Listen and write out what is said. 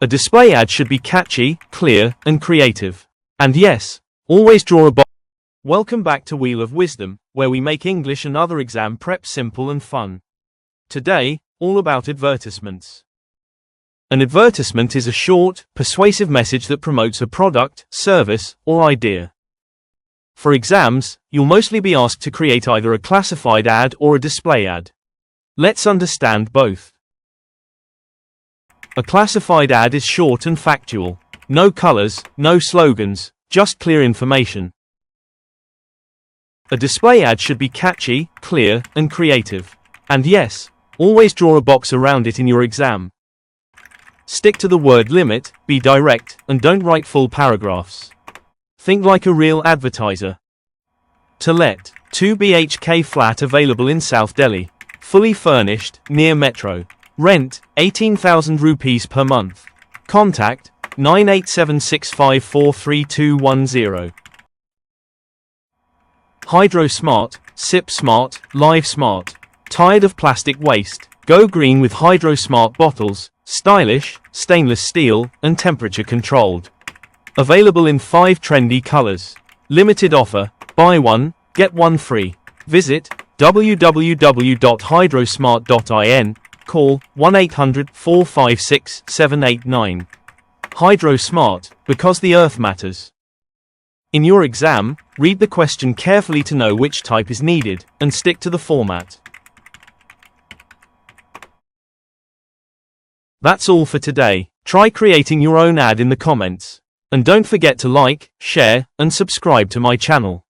A display ad should be catchy, clear, and creative. And yes, always draw a box. Welcome back to Wheel of Wisdom, where we make English and other exam prep simple and fun. Today, all about advertisements. An advertisement is a short, persuasive message that promotes a product, service, or idea. For exams, you'll mostly be asked to create either a classified ad or a display ad. Let's understand both. A classified ad is short and factual. No colors, no slogans, just clear information. A display ad should be catchy, clear, and creative. And yes, always draw a box around it in your exam. Stick to the word limit, be direct, and don't write full paragraphs. Think like a real advertiser. To let, 2 BHK flat available in South Delhi. Fully furnished, near metro. Rent, 18,000 rupees per month. Contact, 9876543210. Hydro Smart, Sip Smart, Live Smart. Tired of plastic waste? Go green with Hydro Smart bottles. Stylish, stainless steel, and temperature controlled. Available in 5 trendy colors. Limited offer, buy one, get one free. Visit www.hydrosmart.in. Call 1-800-456-789. Hydro Smart, because the earth matters. In your exam, read the question carefully to know which type is needed, and stick to the format. That's all for today. Try creating your own ad in the comments. And don't forget to like, share, and subscribe to my channel.